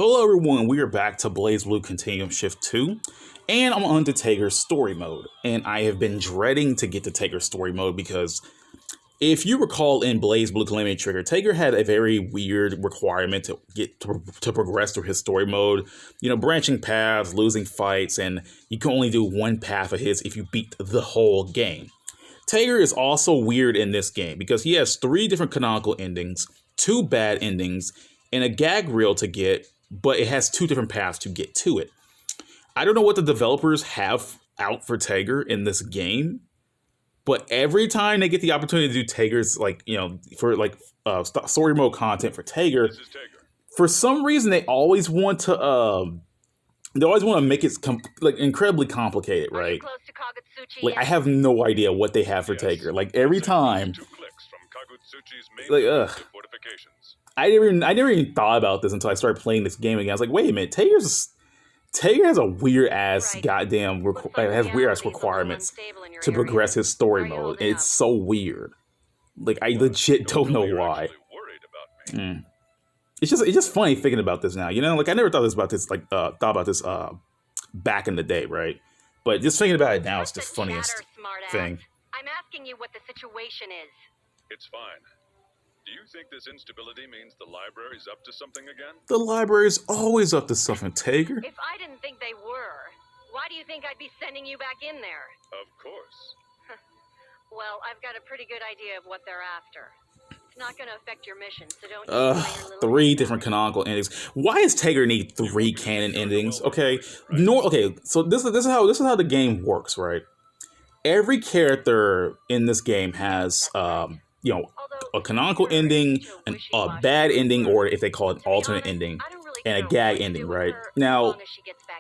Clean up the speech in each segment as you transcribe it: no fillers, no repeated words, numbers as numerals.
Hello everyone, we are back to BlazBlue Continuum Shift 2, and I'm on to Tager's story mode. And I have been dreading to get to Tager's story mode because if you recall in BlazBlue Calamity Trigger, Tager had a very weird requirement to get to progress through his story mode. You know, branching paths, losing fights, and you can only do one path of his if you beat the whole game. Tager is also weird in this game because he has 3 different canonical endings, 2 bad endings, and a gag reel to get, but it has 2 different paths to get to it. I don't know what the developers have out for Tager in this game, but every time they get the opportunity to do Tager's, story mode content for Tager, for some reason they always want to make it incredibly complicated, right? Like, I have no idea what they have for Tager. Like, every time, like, ugh. I never even thought about this until I started playing this game again. I was like, wait a minute, Tager has a weird ass requirements to progress his story mode. It's so weird. Like, I legit don't know why. It's just funny thinking about this now. You know, like, I never thought about this back in the day, right? But just thinking about it now, it's the funniest thing. I'm asking you what the situation is. It's fine. Do you think this instability means the library's up to something again? The library's always up to something, Tager. If I didn't think they were, why do you think I'd be sending you back in there? Of course. Well, I've got a pretty good idea of what they're after. It's not going to affect your mission, so don't... 3 different canonical endings. Why does Tager need 3 canon endings? Okay, so this is how the game works, right? Every character in this game has a canonical ending, a bad ending, or if they call it an alternate ending, and a gag ending, right? Now,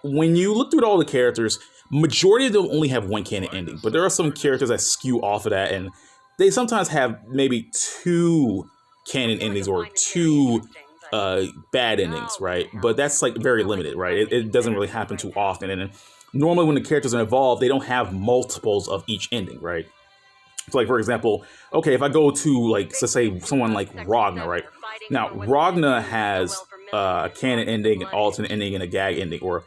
when you look through all the characters, majority of them only have 1 canon ending, but there are some characters that skew off of that, and they sometimes have maybe 2 canon endings or 2 bad endings, right? But that's like very limited, right? It doesn't really happen too often, and normally when the characters are involved, they don't have multiples of each ending, right? So, like, for example, okay, if I go to, like, let's say someone like Ragna, right? Now, Ragna has a canon ending, an alternate ending, and a gag ending, or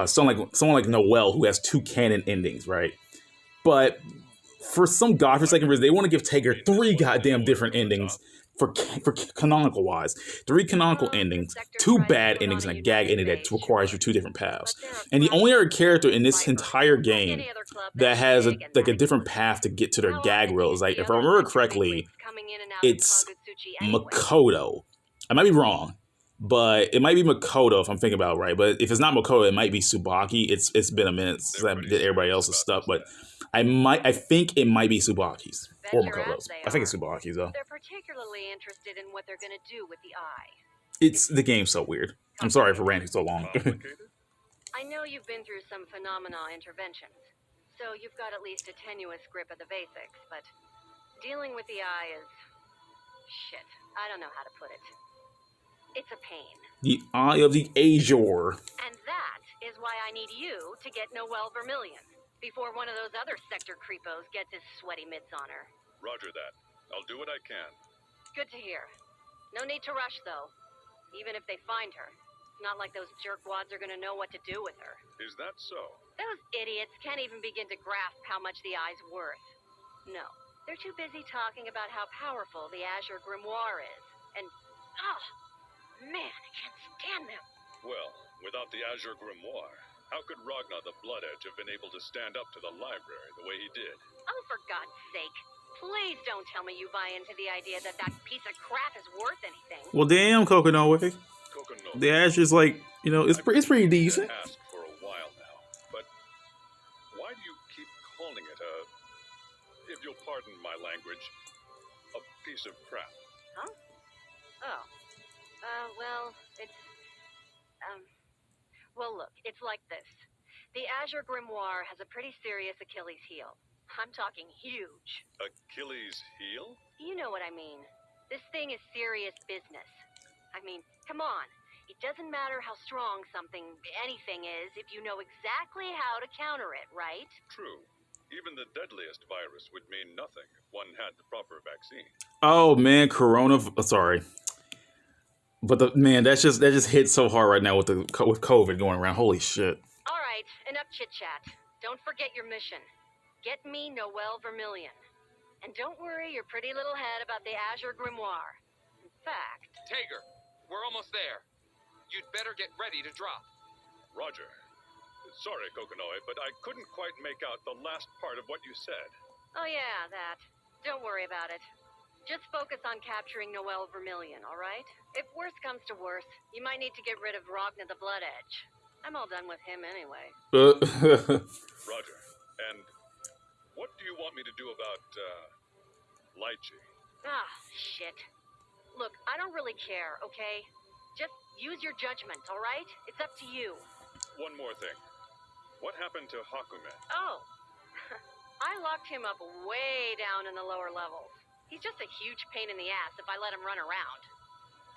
someone like Noelle, who has 2 canon endings, right? But for some godforsaken reason, they want to give Tager 3 goddamn different endings for canonical wise. 3 canonical endings, 2 bad endings, and a gag ending that requires your 2 different paths. And the only other character in this entire game that has a different path to get to their gag reel is, like, if I remember correctly, it's Makoto. I might be wrong, but it might be Makoto if I'm thinking about it right. But if it's not Makoto, it might be Tsubaki. It's been a minute since I did everybody else's stuff, but I think it might be Tsubaki's or Makoto's. I think it's Tsubaki's though. They're particularly interested in what they're going to do with the eye. The game's so weird. I'm sorry for ranting so long. I know you've been through some phenomena interventions, so you've got at least a tenuous grip of the basics, but dealing with the eye is... shit. I don't know how to put it. It's a pain. The Eye of the Azure. And that is why I need you to get Noelle Vermillion before one of those other sector creepos gets his sweaty mitts on her. Roger that. I'll do what I can. Good to hear. No need to rush, though. Even if they find her, it's not like those jerkwads are gonna know what to do with her. Is that so? Those idiots can't even begin to grasp how much the eye's worth. No. They're too busy talking about how powerful the Azure Grimoire is. And, man, I can't stand them. Well, without the Azure Grimoire, how could Ragnar the Blood Edge have been able to stand up to the library the way he did? Oh, for God's sake. Please don't tell me you buy into the idea that that piece of crap is worth anything. Well, damn, Kokonoe. The Azure's like, it's pretty decent. Ask for a while now, but why do you keep calling it if you'll pardon my language, a piece of crap? Huh? Oh. Well, it's... Well, look, it's like this. The Azure Grimoire has a pretty serious Achilles heel. I'm talking huge. Achilles heel? You know what I mean. This thing is serious business. I mean, come on. It doesn't matter how strong anything is, if you know exactly how to counter it, right? True. Even the deadliest virus would mean nothing if one had the proper vaccine. Oh, man, sorry. But man, that just hits so hard right now with with COVID going around. Holy shit. All right, enough chit-chat. Don't forget your mission. Get me Noelle Vermillion. And don't worry your pretty little head about the Azure Grimoire. In fact... Tager, we're almost there. You'd better get ready to drop. Roger. Sorry, Kokonoi, but I couldn't quite make out the last part of what you said. Oh yeah, that. Don't worry about it. Just focus on capturing Noelle Vermillion, all right? If worse comes to worse, you might need to get rid of Rogna the Blood Edge. I'm all done with him anyway. Roger. And what do you want me to do about, Lychee? Ah, shit. Look, I don't really care, okay? Just use your judgment, all right? It's up to you. One more thing. What happened to Hakume? Oh. I locked him up way down in the lower levels. He's just a huge pain in the ass if I let him run around.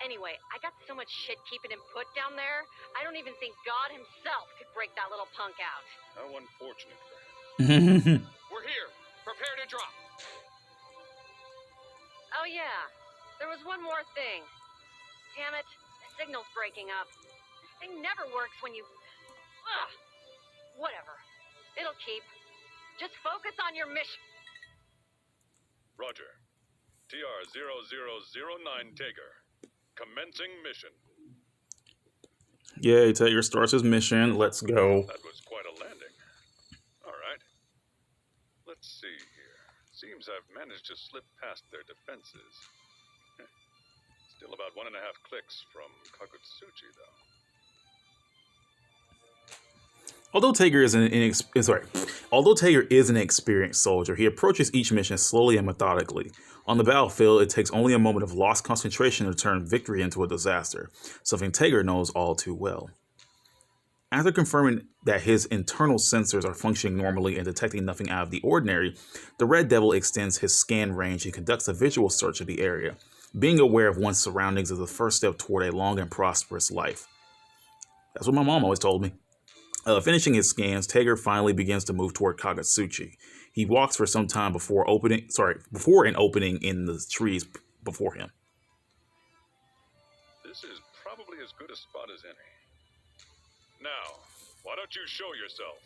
Anyway, I got so much shit keeping him put down there, I don't even think God himself could break that little punk out. How unfortunate for him. We're here. Prepare to drop. Oh yeah, there was one more thing. Damn it, the signal's breaking up. This thing never works when you... Ugh. Whatever. It'll keep. Just focus on your mission. Roger. TR-0009 Tager. Commencing mission. Yay, Tager starts his mission. Let's go. That was quite a landing. All right. Let's see here. Seems I've managed to slip past their defenses. Still about 1.5 clicks from Kagutsuchi, though. Although Tager is an experienced soldier, he approaches each mission slowly and methodically. On the battlefield, it takes only a moment of lost concentration to turn victory into a disaster, something Tager knows all too well. After confirming that his internal sensors are functioning normally and detecting nothing out of the ordinary, the Red Devil extends his scan range and conducts a visual search of the area. Being aware of one's surroundings is the first step toward a long and prosperous life. That's what my mom always told me. Finishing his scans, Tager finally begins to move toward Kagutsuchi. He walks for some time before an opening in the trees before him. This is probably as good a spot as any. Now, why don't you show yourself?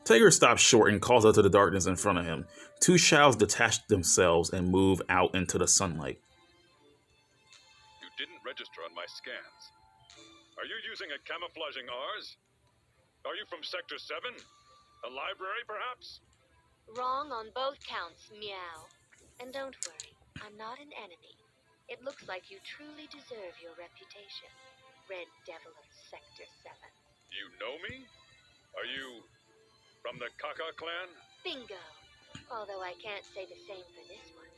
Tager stops short and calls out to the darkness in front of him. Two shadows detach themselves and move out into the sunlight. You didn't register on my scans. Are you using a camouflaging Rs? Are you from Sector 7? A library, perhaps? Wrong on both counts, meow. And don't worry, I'm not an enemy. It looks like you truly deserve your reputation. Red Devil of Sector 7. You know me? Are you from the Kaka clan? Bingo. Although I can't say the same for this one.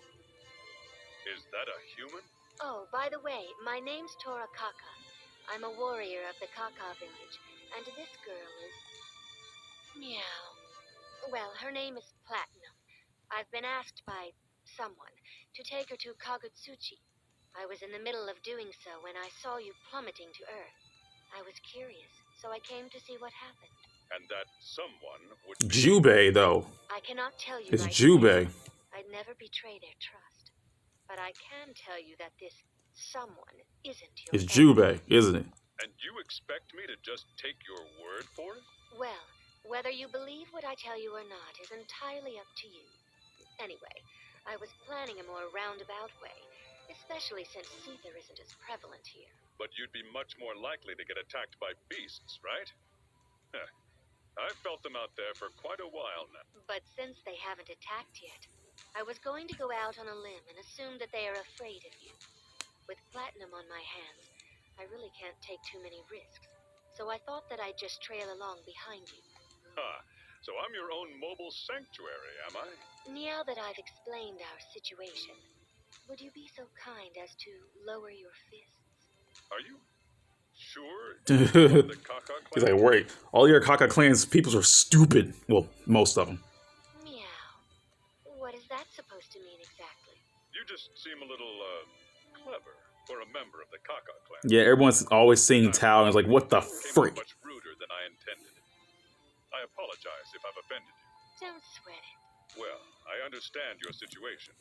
Is that a human? Oh, by the way, my name's Tora Kaka. I'm a warrior of the Kaka village, and this girl is... meow. Well, her name is Platinum. I've been asked by someone to take her to Kagutsuchi. I was in the middle of doing so when I saw you plummeting to Earth. I was curious, so I came to see what happened. And that someone would... Jubei, though. I cannot tell you It's right Jubei. now. I'd never betray their trust. But I can tell you that this someone isn't your It's enemy. Jubei, isn't it? And you expect me to just take your word for it? Well, whether you believe what I tell you or not is entirely up to you. Anyway, I was planning a more roundabout way, especially since Seether isn't as prevalent here. But you'd be much more likely to get attacked by beasts, right? Huh. I've felt them out there for quite a while now. But since they haven't attacked yet, I was going to go out on a limb and assume that they are afraid of you. With Platinum on my hands, I really can't take too many risks, so I thought that I'd just trail along behind you. Ha! So I'm your own mobile sanctuary, am I? Now that I've explained our situation, would you be so kind as to lower your fists? Are you sure? You're the Kaka clan? He's like, wait, all your Kaka clan's peoples are stupid. Well, most of them. Meow. What is that supposed to mean exactly? You just seem a little, clever for a member of the Kaka clan. Yeah, everyone's always seeing Tao and is like, what the Came off frick? much ruder than I intended. I apologize if I've offended you. Don't sweat it. Well, I understand your situation.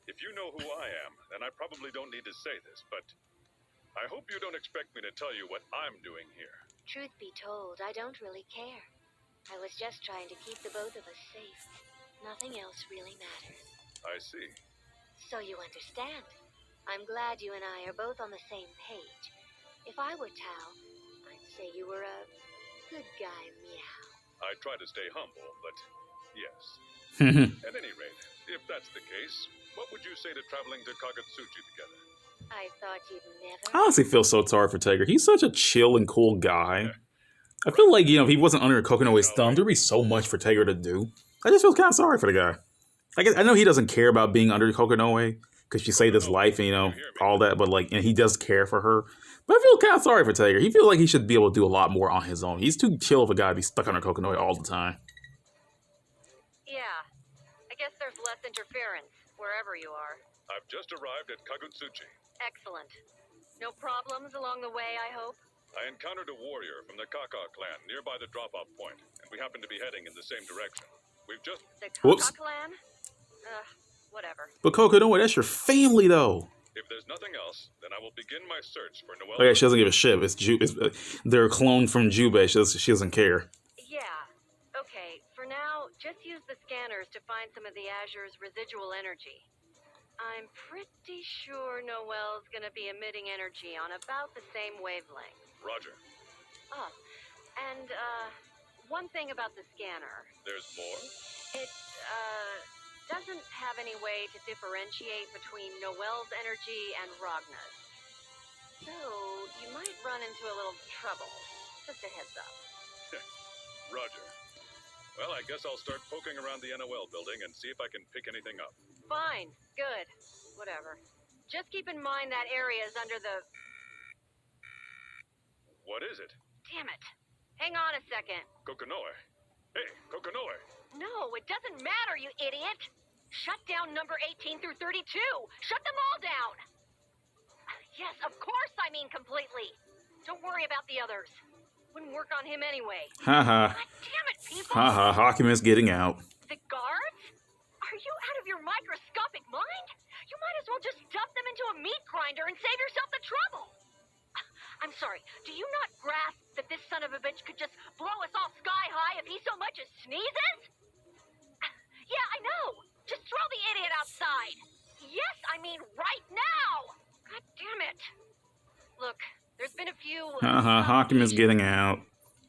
If you know who I am, then I probably don't need to say this, but I hope you don't expect me to tell you what I'm doing here. Truth be told, I don't really care. I was just trying to keep the both of us safe. Nothing else really matters. I see. So you understand. I'm glad you and I are both on the same page. If I were Tao, I'd say you were a good guy, meow. I try to stay humble, but yes. At any rate, if that's the case, what would you say to traveling to Kaizouwar together? I thought you'd never... I honestly feel so sorry for Tager. He's such a chill and cool guy. I feel like, if he wasn't under Kokonoe's thumb, there'd be so much for Tager to do. I just feel kind of sorry for the guy. I know he doesn't care about being under Kokonoe, because she saved his life and, all that, but, and he does care for her. But I feel kind of sorry for Tager. He feels like he should be able to do a lot more on his own. He's too chill of a guy to be stuck under Kokonoe all the time. Yeah. I guess there's less interference, wherever you are. I've just arrived at Kaizouwar. Excellent. No problems along the way, I hope? I encountered a warrior from the Kaka clan nearby the drop-off point, and we happen to be heading in the same direction. We've just... The Whoops. Kaka clan? Whatever. But Kokonoe, that's your family, though. If there's nothing else, then I will begin my search for Noelle. Oh yeah, she doesn't give a shit. They're cloned from Jubei. She doesn't care. Yeah. Okay, for now, just use the scanners to find some of the Azure's residual energy. I'm pretty sure Noelle's gonna be emitting energy on about the same wavelength. Roger. Oh, and, one thing about the scanner. There's more? It, doesn't have any way to differentiate between Noelle's energy and Ragna's. So, you might run into a little trouble. Just a heads up. Roger. Well, I guess I'll start poking around the NOL building and see if I can pick anything up. Fine. Good. Whatever. Just keep in mind that area's under the... What is it? Damn it. Hang on a second. Kokonoe. Hey, Kokonoe. No, it doesn't matter, you idiot. Shut down number 18 through 32. Shut them all down. Yes, of course I mean completely. Don't worry about the others. Wouldn't work on him anyway. Haha. God damn it, people. Haha, Hakuma's getting out. The guards? Are you out of your microscopic mind? You might as well just stuff them into a meat grinder and save yourself the trouble. I'm sorry, do you not grasp that this son of a bitch could just blow us all sky high if he so much as sneezes? Yeah, I know. Just throw the idiot outside. Yes, I mean right now. God damn it. Look, there's been a few... Hakuma's getting out.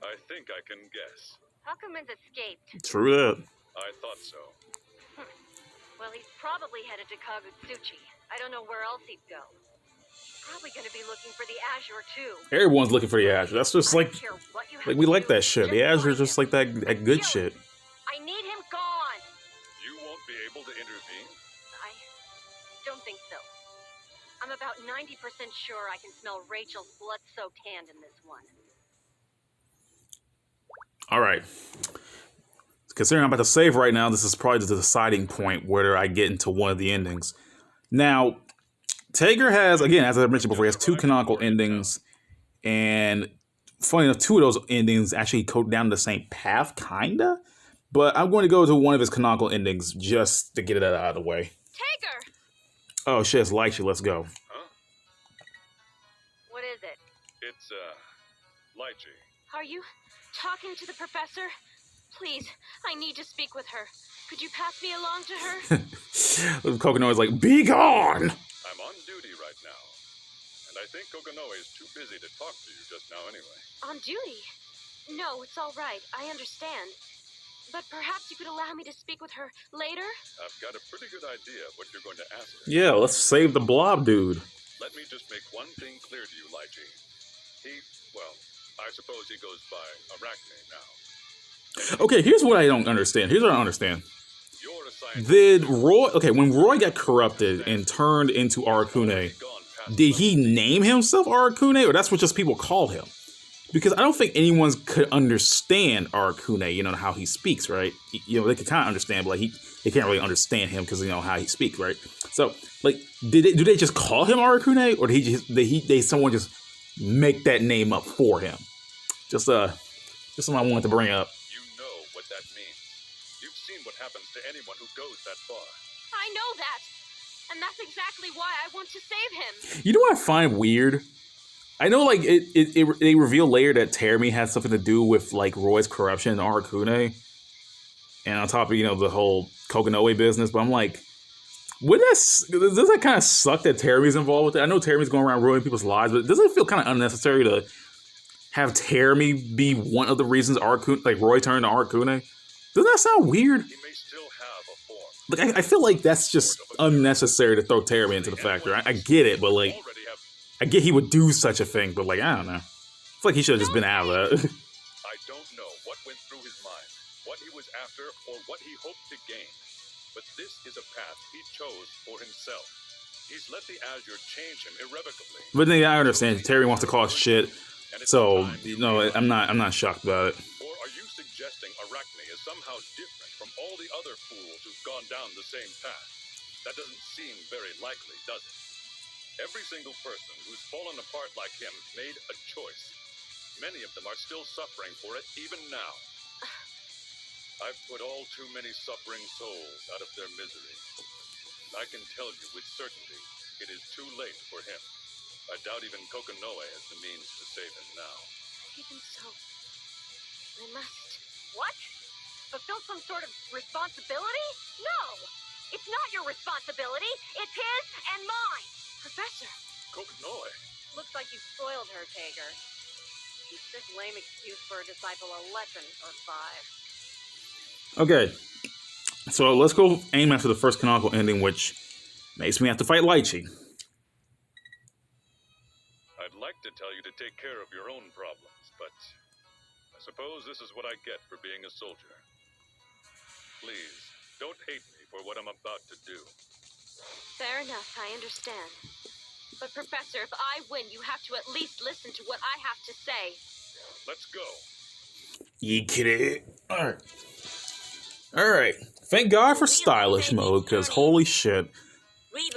I think I can guess. Hakuman's escaped. True that. I thought so. Well, he's probably headed to Kaizouwar. I don't know where else he'd go. Probably gonna be looking for the Azure too. Everyone's looking for the Azure. That's just I don't care what you have we to like do, that shit. The just Azure is find just him. like that good Kill shit. him. I need him gone. You won't be able to intervene? I don't think so. I'm about 90% sure I can smell Rachel's blood-soaked hand in this one. All right. Considering I'm about to save right now, this is probably the deciding point whether I get into one of the endings. Now, Tager has, again, as I mentioned before, he has two canonical endings, and funny enough, two of those endings actually go down the same path, kinda. But I'm going to go to one of his canonical endings just to get it out of the way. Tager! Oh shit, it's Lychee, let's go. Huh? What is it? It's, Lychee. Are you talking to the professor? Please, I need to speak with her. Could you pass me along to her? Kokonoe is like, be gone! I'm on duty right now. And I think Kokonoe is too busy to talk to you just now anyway. On duty? No, it's all right. I understand. But perhaps you could allow me to speak with her later? I've got a pretty good idea of what you're going to ask her. Yeah, let's save the blob dude. Let me just make one thing clear to you, Lychee. Well, I suppose he goes by Arachne now. Okay, here's what I don't understand. Here's what I don't understand. You're assigned... Did Roy... Okay, when Roy got corrupted and turned into Arakune, did he name himself Arakune, or that's what just people call him? Because I don't think anyone could understand Arakune, you know, how he speaks, right? You know, they could kind of understand, but like they can't really understand him because, you know, how he speaks, right? So, like, do they just call him Arakune, or did someone just make that name up for him? Just something I wanted to bring up. You know what that means. You've seen what happens to anyone who goes that far. I know that. And that's exactly why I want to save him. You know what I find weird? I know, like, they reveal later that Terumi had something to do with, like, Roy's corruption and Arakune. And on top of, the whole Kokonoe business. But I'm like, does that kind of suck that Terumi's involved with it? I know Terumi's going around ruining people's lives, but doesn't it feel kind of unnecessary to have Terumi be one of the reasons Roy turned to Arakune? Doesn't that sound weird? He may still have a form. Like, I feel like that's just unnecessary to throw Terumi into the factory. I get it, but, like, I get he would do such a thing, but, like, I don't know. I feel like he should have just been out of that. I don't know what went through his mind, what he was after, or what he hoped to gain. But this is a path he chose for himself. He's let the Azure change him irrevocably. But then I understand Terry wants to cause shit, so I'm not shocked about it. Or are you suggesting Arachne is somehow different from all the other fools who've gone down the same path? That doesn't seem very likely, does it? Every single person who's fallen apart like him made a choice. Many of them are still suffering for it even now. I've put all too many suffering souls out of their misery. I can tell you with certainty, it is too late for him. I doubt even Kokonoe has the means to save him now. Even so, I must. What? Fulfill some sort of responsibility? No! It's not your responsibility. It's his and mine. Professor! Kokonoe? Looks like you spoiled her, Tager. Keep this lame excuse for a disciple a lesson or 5. Okay, so let's go aim after the first canonical ending, which makes me have to fight Lychee. I'd like to tell you to take care of your own problems, but I suppose this is what I get for being a soldier. Please, don't hate me for what I'm about to do. Fair enough, I understand. But Professor, if I win, you have to at least listen to what I have to say. Let's go. You kidding? Alright. Thank God for stylish mode, because holy shit,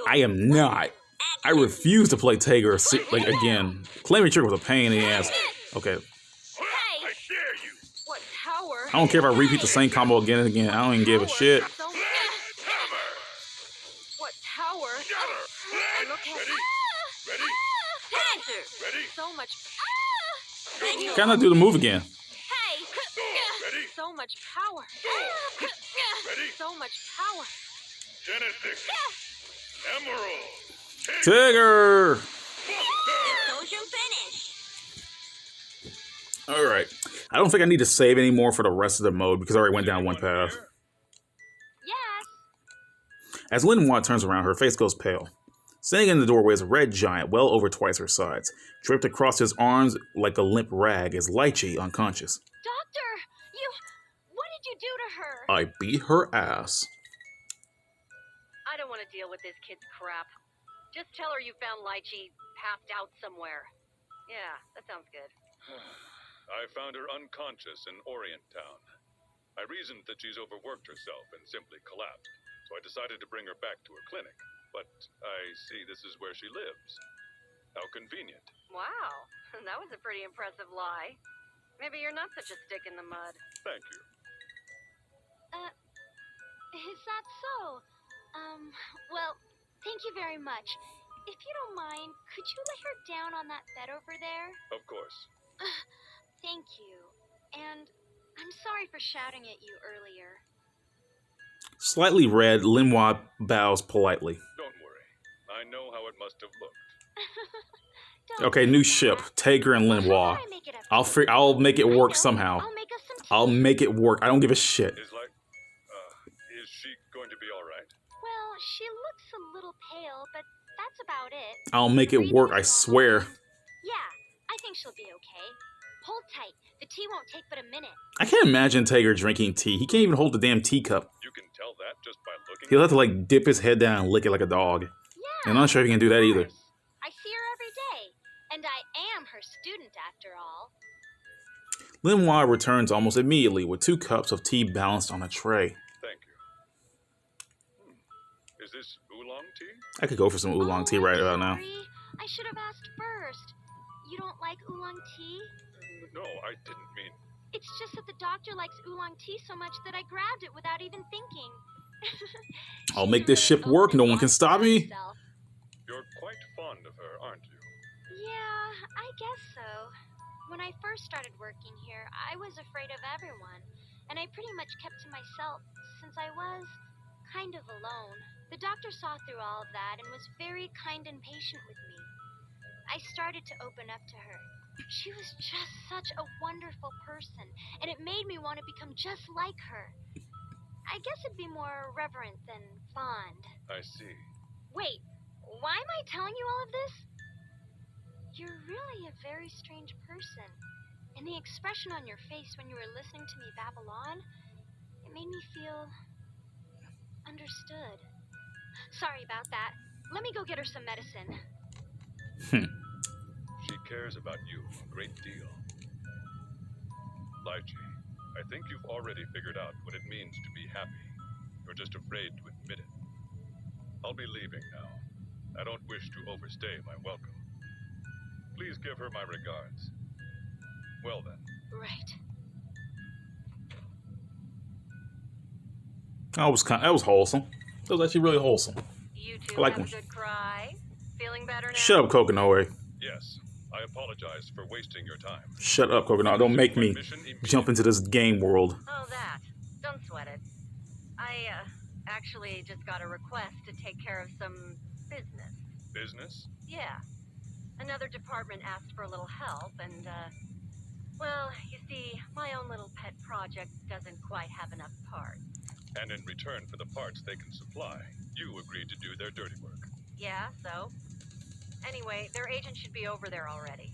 I am not. I refuse to play Tager again. Claiming Trick was a pain in the ass. Okay. I dare you. What power? I don't care if I repeat the same combo again and again. I don't even give a shit. What power? Ready? Look at Ready? Ready? so much. Can I do the move again? Hey! Ready? So much power. Ready? So much power. Genesis. Emerald. Tager! Social finish. Alright. I don't think I need to save anymore for the rest of the mode because I already went down one path. Yes. As Lin-Hua turns around, her face goes pale. Standing in the doorway is a red giant, well over twice her size. Draped across his arms like a limp rag is Lychee, unconscious. Doctor, what did you do to her? I beat her ass. I don't want to deal with this kid's crap. Just tell her you found Lychee passed out somewhere. Yeah, that sounds good. I found her unconscious in Orient Town. I reasoned that she's overworked herself and simply collapsed, so I decided to bring her back to her clinic. But I see this is where she lives. How convenient. Wow, that was a pretty impressive lie. Maybe you're not such a stick in the mud. Thank you. Is that so? Well, thank you very much. If you don't mind, could you lay her down on that bed over there? Of course. Thank you. And I'm sorry for shouting at you earlier. Slightly red, Lin-Hua bows politely. Don't worry. I know how it must have looked. Okay, new ship. Tager and Lin-Hua. I'll make it work somehow. I'll make us some tea. I'll make it work. I don't give a shit. Is she going to be all right? Well, she looks a little pale, but that's about it. I'll make it work, I swear. Yeah, I think she'll be okay. Hold tight. The tea won't take but a minute. I can't imagine Tager drinking tea. He can't even hold the damn teacup. You can tell that just by looking. He'll have to, like, dip his head down and lick it like a dog. Yeah. And I'm not sure if he can do that either. I see her every day, and I am her student after all. Lin-Hua returns almost immediately with 2 cups of tea balanced on a tray. Thank you. Is this oolong tea? I could go for some oolong tea right about now. Sorry. I should have asked first. You don't like oolong tea? No, I didn't mean... It's just that the doctor likes oolong tea so much that I grabbed it without even thinking. I'll make this ship work. No one can stop me. You're quite fond of her, aren't you? Yeah, I guess so. When I first started working here, I was afraid of everyone, and I pretty much kept to myself since I was kind of alone. The doctor saw through all of that and was very kind and patient with me. I started to open up to her. She was just such a wonderful person, and it made me want to become just like her. I guess it'd be more reverent than fond. I see. Wait, why am I telling you all of this? You're really a very strange person. And the expression on your face when you were listening to me babble on, it made me feel understood. Sorry about that. Let me go get her some medicine. She cares about you a great deal. Lychee, I think you've already figured out what it means to be happy. You're just afraid to admit it. I'll be leaving now. I don't wish to overstay my welcome. Please give her my regards. Well then. Right. That was wholesome. That was actually really wholesome. You two I like have when- a good cry? Feeling better now? Shut up, Kokonoe. Yes, I apologize for wasting your time. Shut up, Kokonoe. Don't make me jump into this game world. Oh, that. Don't sweat it. I, actually just got a request to take care of some business. Business? Yeah. Another department asked for a little help, and, well, you see, my own little pet project doesn't quite have enough parts. And in return for the parts they can supply, you agreed to do their dirty work. Yeah, so? Anyway, their agent should be over there already.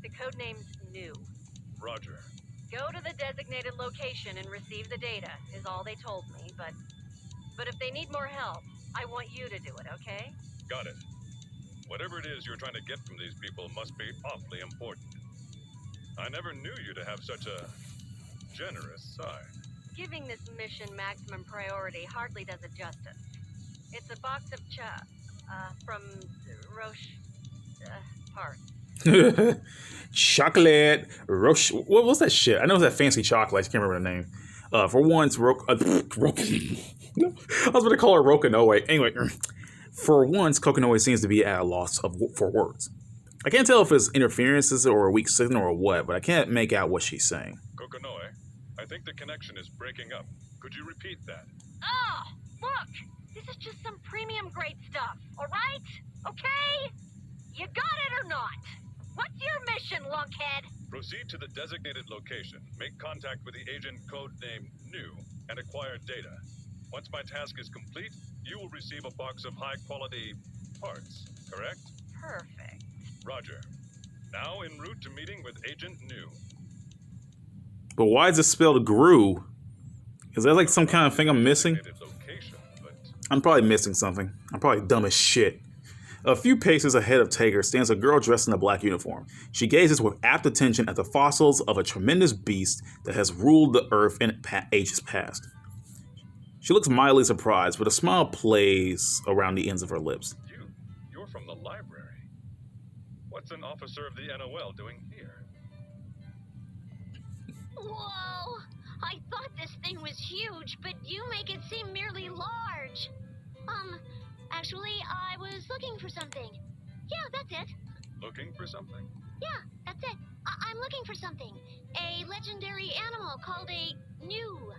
The codename's New. Roger. Go to the designated location and receive the data, is all they told me, but if they need more help, I want you to do it, okay? Got it. Whatever it is you're trying to get from these people must be awfully important. I never knew you to have such a generous side. Giving this mission maximum priority hardly does it justice. It's a box of from Roche, parts. Chocolate. Roche. What's that shit? I know it's that fancy chocolate. I can't remember the name. For once, I was going to call her Rokonoe. Anyway, for once, Kokonoe seems to be at a loss for words. I can't tell if it's interferences or a weak signal or what, but I can't make out what she's saying. Kokonoe, I think the connection is breaking up. Could you repeat that? Oh, look! This is just some premium grade stuff, alright? Okay? You got it or not? What's your mission, lunkhead? Proceed to the designated location, make contact with the agent codenamed New, and acquire data. Once my task is complete, you will receive a box of high-quality parts, correct? Perfect. Roger. Now en route to meeting with Agent New. But why is it spelled GRU? Is that like some kind of thing I'm missing? Designated location, but I'm probably missing something. I'm probably dumb as shit. A few paces ahead of Tager stands a girl dressed in a black uniform. She gazes with apt attention at the fossils of a tremendous beast that has ruled the earth in ages past. She looks mildly surprised, but a smile plays around the ends of her lips. You're from the library. What's an officer of the NOL doing here? Whoa! I thought this thing was huge, but you make it seem merely large. Actually, I was looking for something. Yeah, that's it. Looking for something? Yeah, that's it. I'm looking for something. A legendary animal called a New.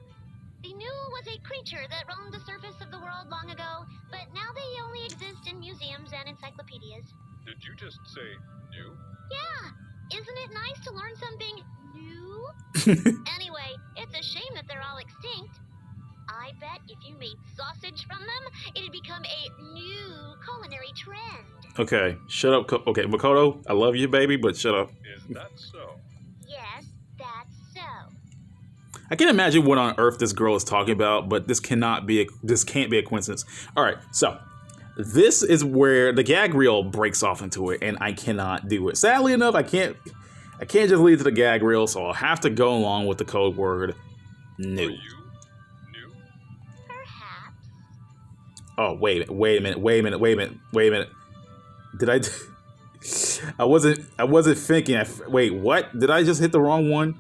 The New was a creature that roamed the surface of the world long ago, but now they only exist in museums and encyclopedias. Did you just say new? Yeah, isn't it nice to learn something new? Anyway, it's a shame that they're all extinct. I bet if you made sausage from them, it'd become a new culinary trend. Okay, shut up. Okay, Makoto, I love you, baby, but shut up. Is that so? Yes, that's so. I can't imagine what on earth this girl is talking about, but this can't be a coincidence. All right, so this is where the gag reel breaks off into it, and I cannot do it. Sadly enough, I can't just lead to the gag reel, so I'll have to go along with the code word new. Are you new? Perhaps. Oh, wait a minute. Did I? I wasn't thinking. Wait, what? Did I just hit the wrong one?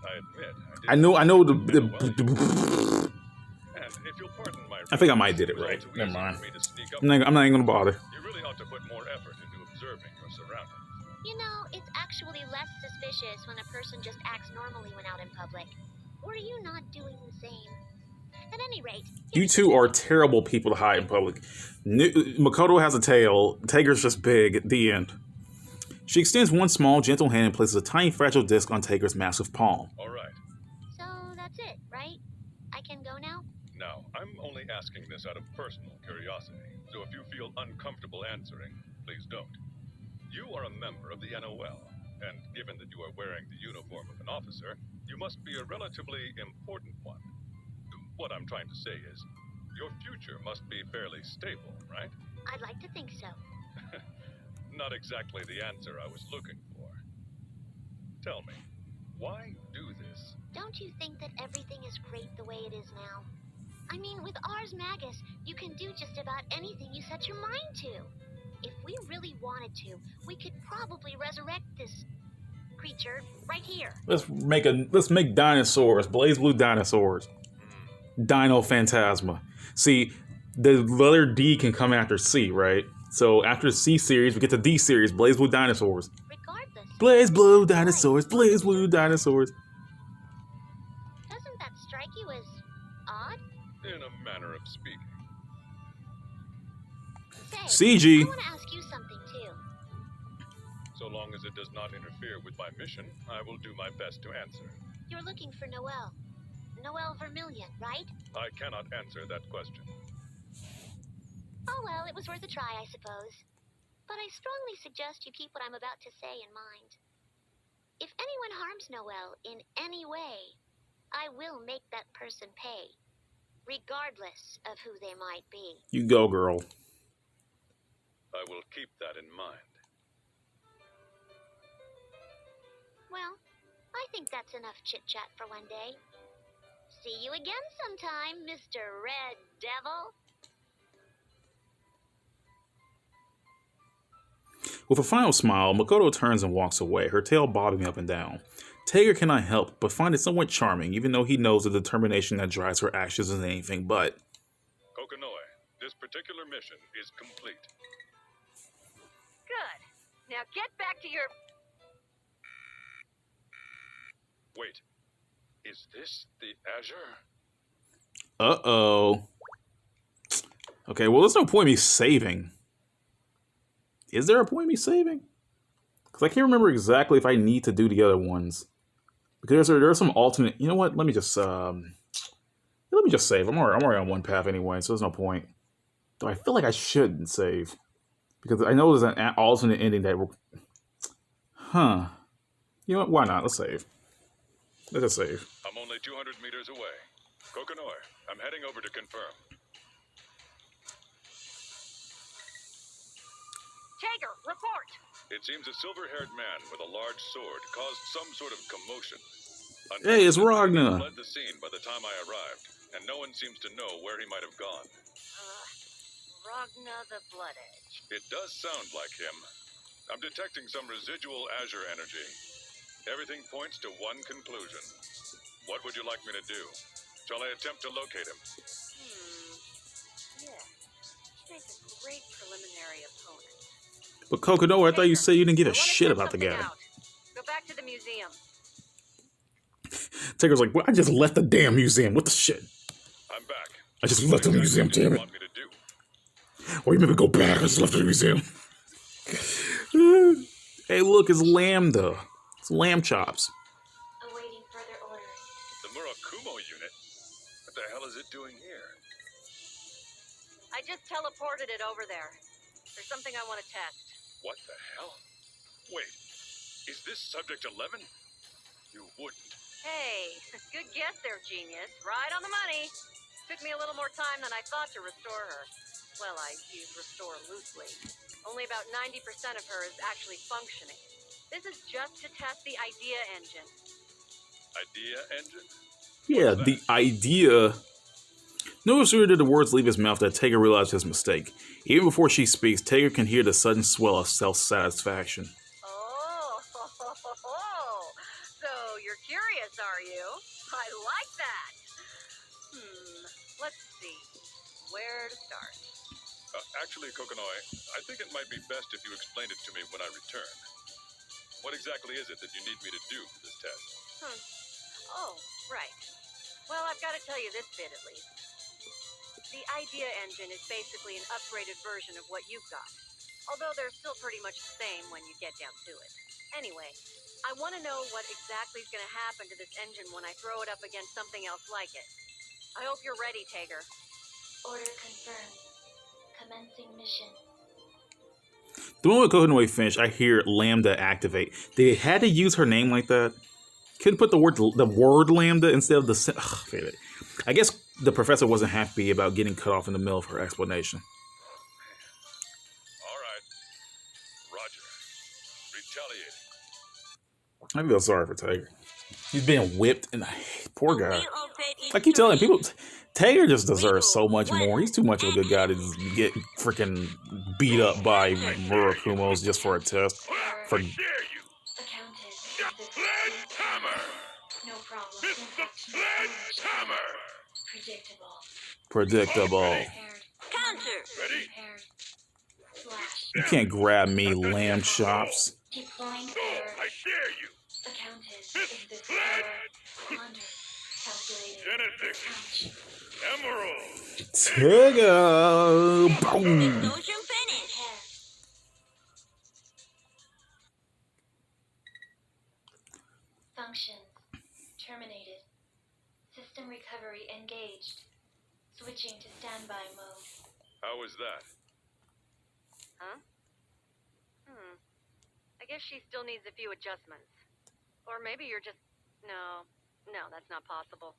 I admit. I know the And if you'll pardon my I think I might did it right. too Never easy mind. for me to sneak up I'm not even gonna bother. You really ought to put more effort into observing your surroundings. You know, it's actually less suspicious when a person just acts normally when out in public. Were you not doing the same? At any rate, You two are terrible people to hide in public. Makoto has a tail. Tager's just big. The end. She extends one small, gentle hand and places a tiny, fragile disc on Tager's massive palm. All right. So that's it, right? I can go now? Now, I'm only asking this out of personal curiosity, so if you feel uncomfortable answering, please don't. You are a member of the NOL, and given that you are wearing the uniform of an officer, you must be a relatively important one. What I'm trying to say is, your future must be fairly stable, right? I'd like to think so. Not exactly the answer I was looking for. Tell me, why do this? Don't you think that everything is great the way it is now? I mean, with Ars Magus, you can do just about anything you set your mind to. If we really wanted to, we could probably resurrect this creature right here. Let's make dinosaurs. BlazBlue dinosaurs. Dino Phantasma. See, the letter D can come after C, right? So after the C series, we get the D series, BlazBlue dinosaurs. Regardless. BlazBlue dinosaurs. BlazBlue dinosaurs. Doesn't that strike you as odd? In a manner of speaking. Say, CG. I want to ask you something too. So long as it does not interfere with my mission, I will do my best to answer. You're looking for Noelle. Noelle Vermillion, right? I cannot answer that question. Oh well, it was worth a try, I suppose. But I strongly suggest you keep what I'm about to say in mind. If anyone harms Noelle in any way, I will make that person pay, regardless of who they might be. You go, girl. I will keep that in mind. Well, I think that's enough chit-chat for one day. See you again sometime, Mr. Red Devil. With a final smile, Makoto turns and walks away, her tail bobbing up and down. Tager cannot help but find it somewhat charming, even though he knows the determination that drives her actions is anything but. Kokonoe, this particular mission is complete. Good. Now get back to your... Wait, is this the Azure? Uh-oh. Okay, well, there's no point in me saving. Is there a point in me saving? Because I can't remember exactly if I need to do the other ones. Because there are some alternate... You know what? Let me just save. I'm already on one path anyway, so there's no point. Though I feel like I shouldn't save. Because I know there's an alternate ending that... Huh. You know what? Why not? Let's save. Let's just save. I'm only 200 meters away. Kokonoe, I'm heading over to confirm. Tager, report! It seems a silver-haired man with a large sword caused some sort of commotion. Hey, it's Unfortunately, Ragnar. he fled the scene by the time I arrived, and no one seems to know where he might have gone. Ragnar the Blood Edge. It does sound like him. I'm detecting some residual Azure energy. Everything points to one conclusion. What would you like me to do? Shall I attempt to locate him? Yeah. Make a great preliminary opponent. But Kokonoe, I thought you said you didn't give a I wanna shit check about the something guy. out. Go back to the museum. Tager's like, well, I just left the damn museum. What the shit? I'm back. I just left the What museum, exactly do damn you it. want me to do? Why you made me go back? I just left the museum. Hey, look, it's Lambda. It's lamb chops. Awaiting further orders. The Murakumo unit? What the hell is it doing here? I just teleported it over there. There's something I want to test. What the hell? Wait, is this Subject 11? You wouldn't. Hey, good guess there, genius. Right on the money. Took me a little more time than I thought to restore her. Well, I use restore loosely. Only about 90% of her is actually functioning. This is just to test the idea engine. Idea engine? Yeah, What's the that? idea. No sooner did the words leave his mouth that Tager realized his mistake. Even before she speaks, Tager can hear the sudden swell of self-satisfaction. Oh, so you're curious, are you? I like that. Let's see. Where to start? Actually, Kokonoe, I think it might be best if you explain it to me when I return. What exactly is it that you need me to do for this test? Oh, right. Well, I've got to tell you this bit at least. The idea engine is basically an upgraded version of what you've got. Although they're still pretty much the same when you get down to it. Anyway, I want to know what exactly is going to happen to this engine when I throw it up against something else like it. I hope you're ready, Tager. Order confirmed. Commencing mission. The moment Kokonoi finished, I hear Lambda activate. They had to use her name like that. Couldn't put the word Lambda instead of the. Ugh, I guess the professor wasn't happy about getting cut off in the middle of her explanation. All right. Roger. Retaliating. I feel sorry for Tager. He's being whipped, and poor guy. I keep telling people, Tager just deserves so much more. He's too much of a good guy to just get freaking beat up by Murakumos just for a test. For Dare you! Accounted. Sledgehammer! No problem. Mr. Sledgehammer! Predictable. predictable. Counter. Ready? Prepared. Slash. You can't grab me, lamb chops. Deploying Go! error. I dare you! Accounted. Miss Exit Flag. error. Ponder. Calculated. Genesis. Count. Emerald! Tigger! Boom! Explosion finish. Prepare. Functions. Terminated. System recovery engaged. Switching to standby mode. How was that? Huh? I guess she still needs a few adjustments. Or maybe you're just... No, that's not possible.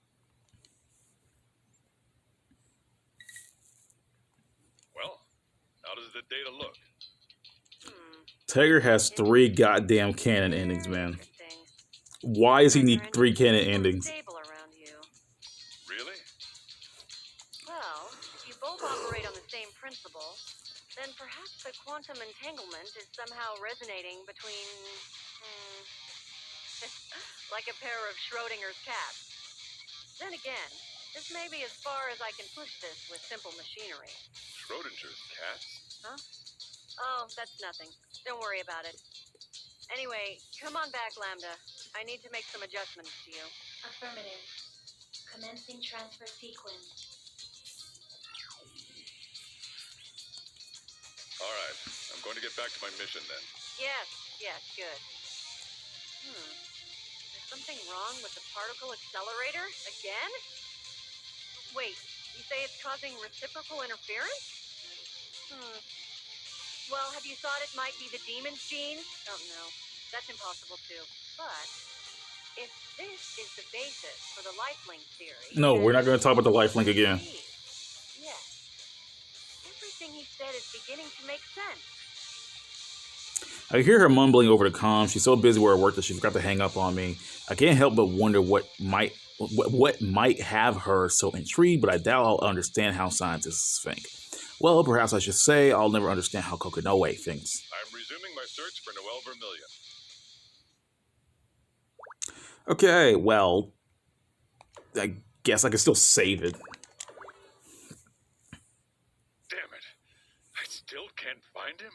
Well, how does the data look? Tiger has 3 goddamn canon endings, man. Interesting. Why does he need 3 canon endings? Stable around you. Really? Well, if you both operate on the same principle, then perhaps the quantum entanglement is somehow resonating between... like a pair of Schrodinger's cats. Then again, this may be as far as I can push this with simple machinery. Schrodinger's cats? Huh? Oh, that's nothing. Don't worry about it. Anyway, come on back, Lambda. I need to make some adjustments to you. Affirmative. Commencing transfer sequence. All right. I'm going to get back to my mission then. Yes, good. Is something wrong with the particle accelerator? Again? Wait, you say it's causing reciprocal interference? Well, have you thought it might be the demon's gene? Oh, no. That's impossible, too. But, if this is the basis for the lifelink theory... No, we're not going to talk about the lifelink again. Yes. Everything he said is beginning to make sense. I hear her mumbling over the comm. She's so busy with her work that she forgot to hang up on me. I can't help but wonder what might have her so intrigued, but I doubt I'll understand how scientists think. Well, perhaps I should say I'll never understand how Kokonoi thinks. I'm resuming my search for Noelle Vermillion. Okay, well, I guess I can still save it. Damn it. I still can't find him?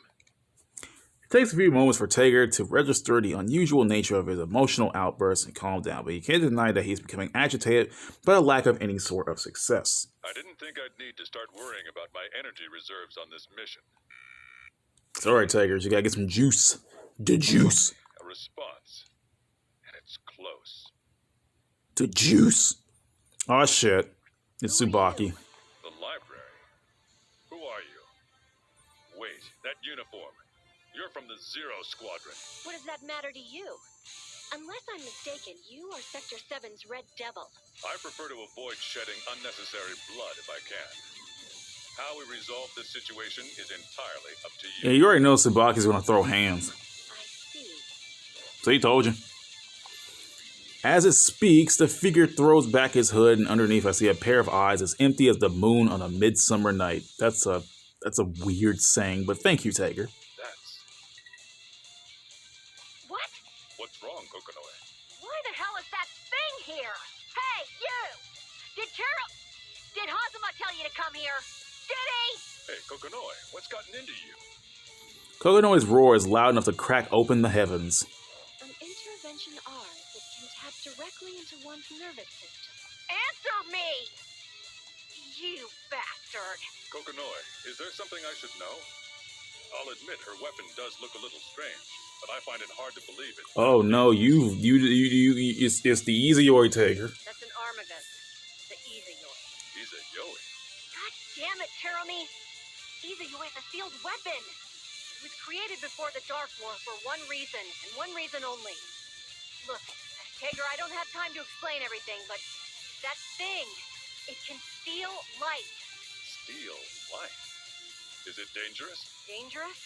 It takes a few moments for Tager to register the unusual nature of his emotional outbursts and calm down, but he can't deny that he's becoming agitated by a lack of any sort of success. I didn't think I'd need to start worrying about my energy reserves on this mission. It's alright, Tager. You gotta get some juice. The juice. A response. And it's close. The juice. Oh shit. It's Who are Tsubaki. you? The library. Who are you? Wait, that uniform. You're from the Zero Squadron. What does that matter to you? Unless I'm mistaken, you are Sector 7's Red Devil. I prefer to avoid shedding unnecessary blood if I can. How we resolve this situation is entirely up to Yeah, you. you already know Tsubaki's gonna throw hands. I see. So he told you. As it speaks, the figure throws back his hood, and underneath I see a pair of eyes as empty as the moon on a midsummer night. That's a weird saying, but thank you, Tager. That's... What? What's wrong, Kokonoi? Why the hell is that thing here? Hey, you! Did Hazuma tell you to come here? Did he? Hey, Kokonoi, what's gotten into you? Kokonoi's roar is loud enough to crack open the heavens. ancient arms that can tap directly into one's nervous system. Answer me! You bastard! Kokonoi, is there something I should know? I'll admit her weapon does look a little strange, but I find it hard to believe it. Oh no, it's the Kaizouwar Tiger. That's an Armagus. The Kaizouwar. He's a Yoi. God damn it, Terumi! Kaizouwar is a sealed weapon! It was created before the Dark War for one reason, and one reason only. Look, Tager, I don't have time to explain everything, but that thing, it can steal light. Steal light? Is it dangerous? Dangerous?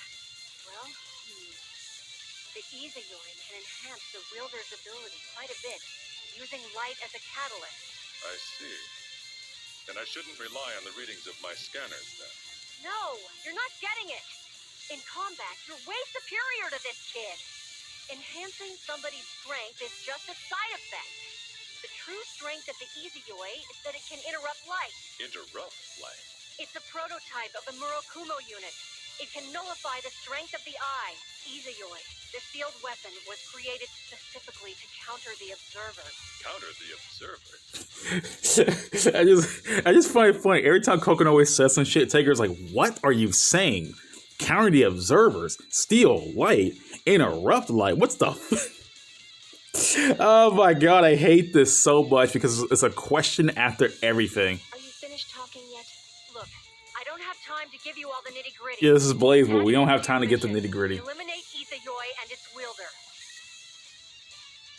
Well, the Kaizouwar can enhance the wielder's ability quite a bit, using light as a catalyst. I see. Then I shouldn't rely on the readings of my scanners, then. No, you're not getting it. In combat, you're way superior to this kid. Enhancing somebody's strength is just a side effect. The true strength of the Kaizouwar is that it can interrupt light. Interrupt light? It's a prototype of the Murokumo unit. It can nullify the strength of the eye. Kaizouwar, the sealed weapon, was created specifically to counter the observer. Counter the observer? I just find it funny. Every time Kokonoi always says some shit, Taker's like, what are you saying? Counter the observers, steal light, interrupt light. What's the Oh my god, I hate this so much because it's a question after everything. Are you finished talking yet? Look, I don't have time to give you all the nitty-gritty. Yeah, this is BlazBlue. We don't have time to get the nitty-gritty. Eliminate Kaizouwar and its wielder.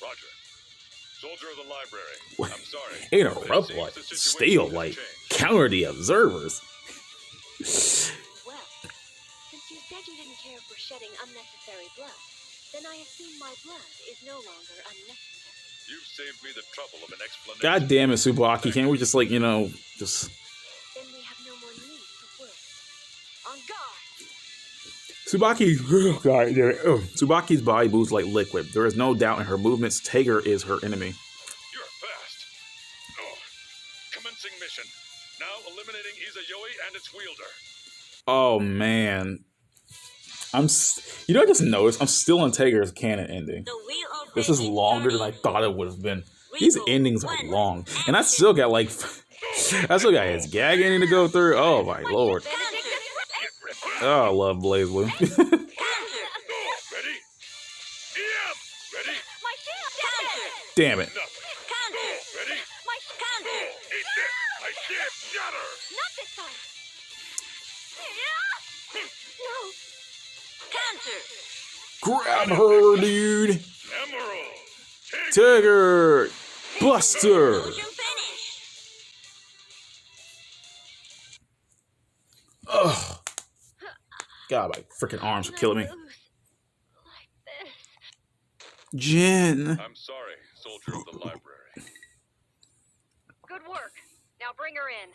Roger. Soldier of the library. I'm sorry. Interrupt But it light, seems the situation steal has light, changed. counter the observers. Well, since you said you didn't care for shedding unnecessary blood, then I assume my blood is no longer unnecessary. You've saved me the trouble of an explanation. God damn it, Tsubaki. Can't we just, like, you know, just... Then we have no more need for words. On guard! Tsubaki, oh god, Tsubaki's body moves like liquid. There is no doubt in her movements. Tager is her enemy. You're fast. Oh. Commencing mission. Now eliminating Kaizouwar and its wielder. Oh man, I just noticed I'm still on Tager's canon ending. This is longer than I thought it would have been. These endings are long, and I still got like, his gag ending to go through. Oh my lord. Oh, I love BlazBlue. Ready? EM! Ready? My shield! Damn it. Nothing. Ready? My shield! Eat this! I can't shatter! Not this time! No! Grab her, dude. Emerald! Tager! Buster! Ugh. God, my freaking arms are killing me. Like this. Jin. I'm sorry, soldier of the library. Good work. Now bring her in.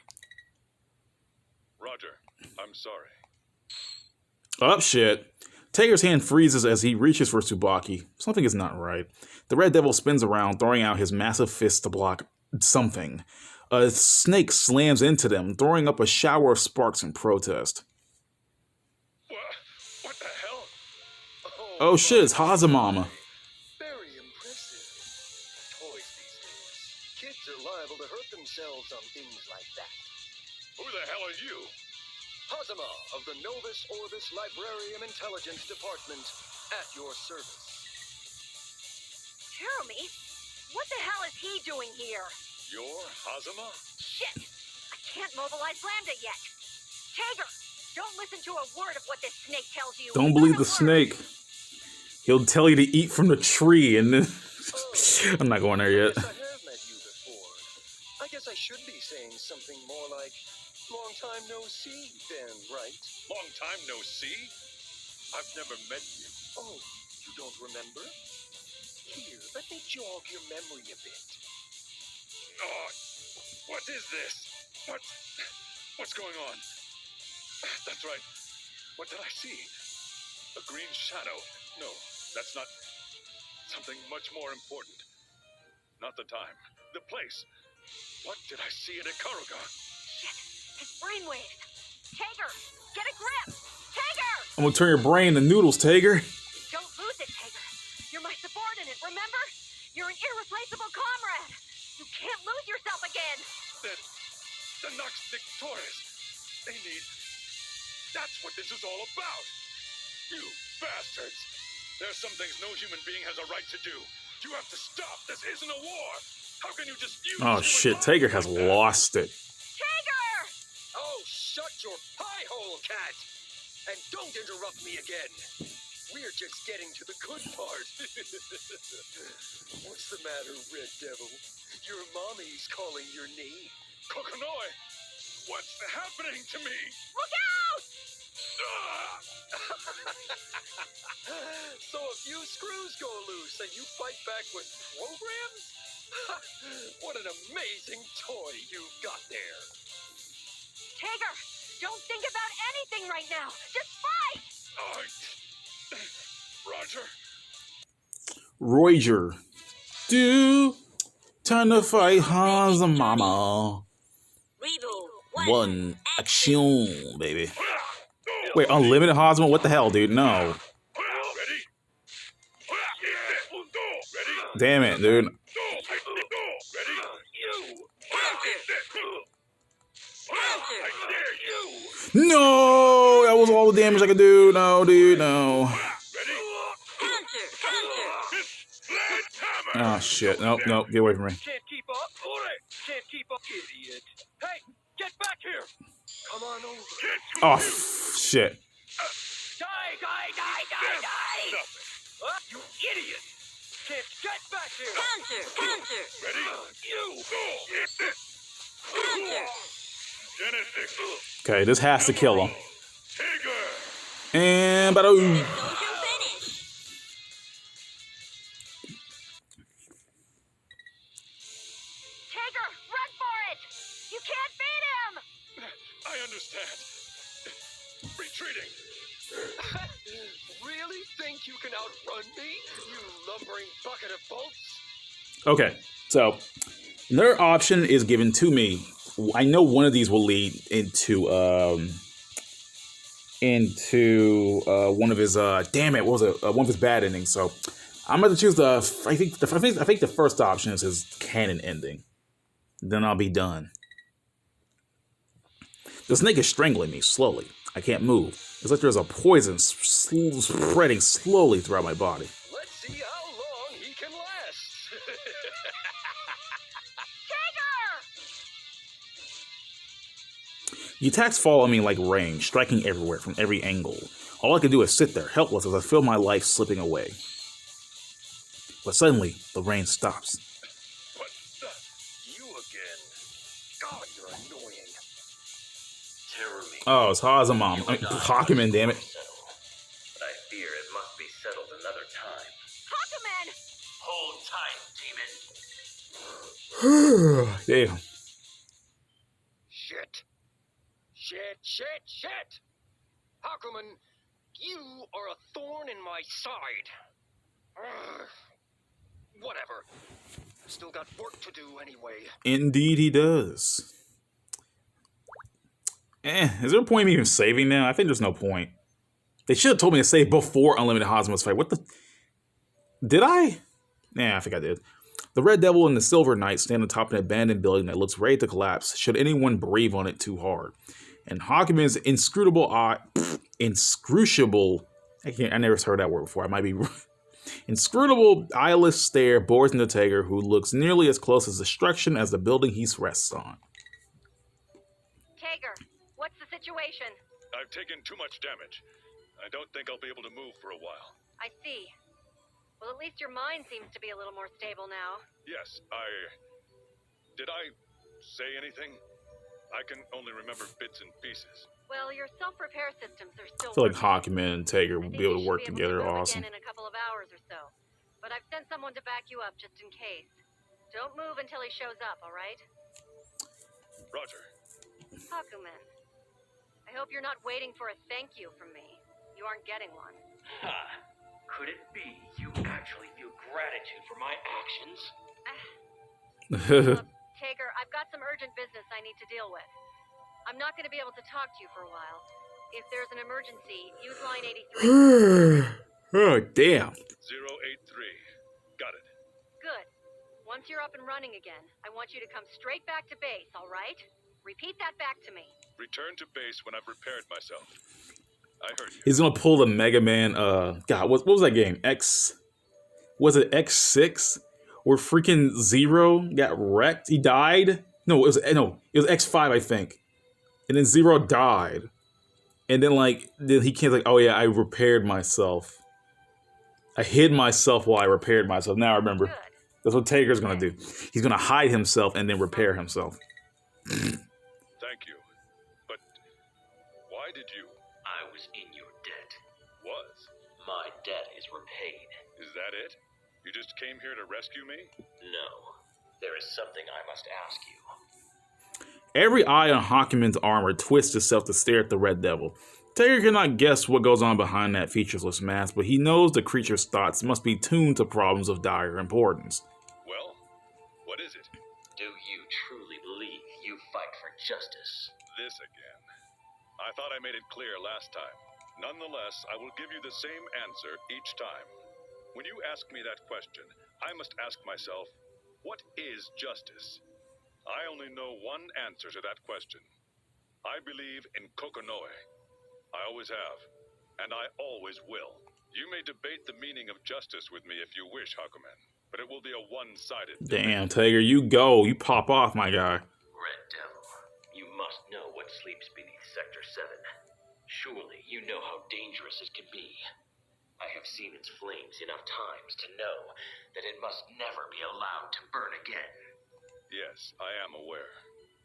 Roger. I'm sorry. Oh, shit. Tager's hand freezes as he reaches for Tsubaki. Something is not right. The Red Devil spins around, throwing out his massive fist to block something. A snake slams into them, throwing up a shower of sparks in protest. What the hell? Oh shit, it's Hazamama. Very impressive. Toys these days. Kids are liable to hurt themselves on things like that. Who the hell are you? Hazama of the Novus Orbis Librarium Intelligence Department, at your service. Terumi? What the hell is he doing here? You're Hazama? Shit! I can't mobilize Lambda yet. Tager! Don't listen to a word of what this snake tells you. Don't believe the snake. He'll tell you to eat from the tree and then... I'm not going there yet. I have met you before. I guess I should be saying something more like, long time no see, then, right? Long time no see? I've never met you. Oh, you don't remember? Here, let me jog your memory a bit. Oh, what is this? What's going on? That's right. What did I see? A green shadow. No, that's not... Something much more important. Not the time. The place. What did I see in Ikaruga? Shit! His brainwaves! Tager! Get a grip! Tager! I'm gonna turn your brain to noodles, Tager. Don't lose it, Tager. You're my subordinate, remember? irreplaceable comrade. You can't lose yourself again. The Nux Victorious. They need... That's what this is all about. You bastards. There's some things no human being has a right to do. You have to stop. This isn't a war. How can you just use Oh human shit, lives Tager has like that? lost it. Tager! Oh, shut your pie hole, cat! And don't interrupt me again. We're just getting to the good part. What's the matter, Red Devil? Your mommy's calling your name. Kokonoi, what's happening to me? Look out! Ah! So a few screws go loose and you fight back with programs? What an amazing toy you've got there. Tager, don't think about anything right now. Just fight! Roger. Roger. Do time to fight Hans and Mama. Reboot. One action, baby. Wait, unlimited Hosmo? What the hell, dude? No. Ready? Damn it, dude. Ready? No! That was all the damage I could do. No, dude, no. Oh, shit. Nope, nope. Get away from me. Can't keep up. Can't keep up, idiot. Hey, get back here. Come on over. Oh, shit. Die, die, die, die, die. You idiot. Can't get back here. Ready? You go. Genesis. Okay, this has to kill him. Tager. And ba-doom. Tager, run for it! You can't beat him! I understand. Retreating. Really think you can outrun me, you lumbering bucket of bolts? Okay, so another option is given to me. I know one of these will lead into one of his damn it, what was it? One of his bad endings. So I'm going to choose I think the first option is his canon ending. Then I'll be done. The snake is strangling me slowly. I can't move. It's like there's a poison spreading slowly throughout my body. Let's see how long he can last. Tager! The attacks fall on me like rain, striking everywhere from every angle. All I can do is sit there, helpless, as I feel my life slipping away. But suddenly, the rain stops. What the? You again? God, you're annoying. Terror me. Oh, it's Hazamam. I mean, Hakumen, damn it. But I fear it must be settled another time. Hakumen! Hold tight, demon. Damn. Shit. Hakumen, you are a thorn in my side. Ugh. Whatever. Still got work to do anyway. Indeed he does. Is there a point in me even saving now? I think there's no point. They should have told me to save before Unlimited Hosmos fight. What the... Did I? Nah, I think I did. The Red Devil and the Silver Knight stand on top of an abandoned building that looks ready to collapse should anyone breathe on it too hard. And Hakumen's inscrutable I never heard that word before. I might be... Inscrutable, eyeless stare bores into Tager, who looks nearly as close as destruction as the building he rests on. Tager, what's the situation? I've taken too much damage. I don't think I'll be able to move for a while. I see. Well, at least your mind seems to be a little more stable now. Yes, Did I say anything? I can only remember bits and pieces. Well, your self-repair systems are still I feel like working. Hakumen and Tager will be able to work together. Awesome. Again in a couple of hours or so. But I've sent someone to back you up just in case. Don't move until he shows up, all right? Roger. Hakumen, I hope you're not waiting for a thank you from me. You aren't getting one. Ha! Could it be you actually feel gratitude for my actions? Look, Tager, I've got some urgent business I need to deal with. I'm not going to be able to talk to you for a while. If there's an emergency, use line 83. Oh, damn. 083. Got it. Good. Once you're up and running again, I want you to come straight back to base, all right? Repeat that back to me. Return to base when I've repaired myself. I heard you. He's gonna pull the Mega Man. God, what was that game? Was it X6? Where freaking Zero got wrecked? He died. No, it was X5, I think. And then Zero died. And then then he can't oh yeah, I repaired myself. I hid myself while I repaired myself. Now I remember. Good. That's what Tager's gonna do. He's gonna hide himself and then repair himself. Thank you. But why did you? I was in your debt. Was? My debt is repaid. Is that it? You just came here to rescue me? No. There is something I must ask you. Every eye on Hakumen's armor twists itself to stare at the Red Devil. Tager cannot guess what goes on behind that featureless mask, but he knows the creature's thoughts must be tuned to problems of dire importance. Well, what is it? Do you truly believe you fight for justice? This again. I thought I made it clear last time. Nonetheless, I will give you the same answer each time. When you ask me that question, I must ask myself, what is justice? I only know one answer to that question. I believe in Kokonoe. I always have, and I always will. You may debate the meaning of justice with me if you wish, Hakumen, but it will be a one-sided debate. Damn, Tager, you go. You pop off, my guy. Red Devil, you must know what sleeps beneath Sector 7. Surely you know how dangerous it can be. I have seen its flames enough times to know that it must never be allowed to burn again. Yes, I am aware.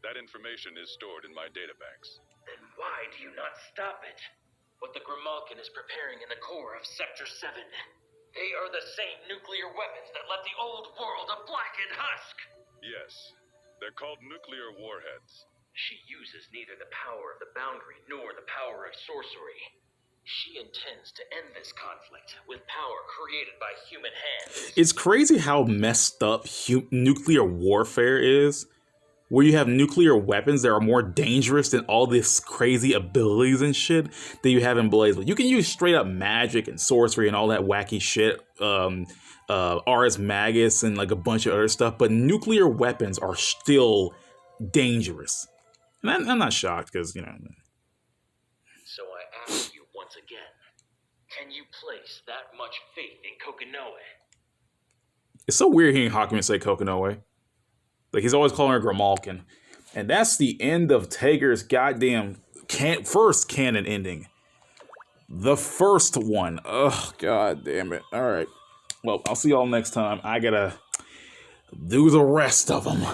That information is stored in my databanks. Then why do you not stop it? What the Grimalkin is preparing in the core of Sector 7. They are the same nuclear weapons that left the old world a blackened husk. Yes, they're called nuclear warheads. She uses neither the power of the boundary nor the power of sorcery. She intends to end this conflict with power created by human hands. It's crazy how messed up nuclear warfare is, where you have nuclear weapons that are more dangerous than all this crazy abilities and shit that you have in BlazBlue. You can use straight up magic and sorcery and all that wacky shit, Ars Magus and like a bunch of other stuff, but nuclear weapons are still dangerous. And I'm not shocked because, you know. So I ask you once again, can you place that much faith in Kokonoe? It's so weird hearing Hakumen say Kokonoe. Like, he's always calling her Grimalkin. And that's the end of Tager's goddamn first canon ending. The first one. Ugh, god damn it. Alright. Well, I'll see y'all next time. I gotta do the rest of them.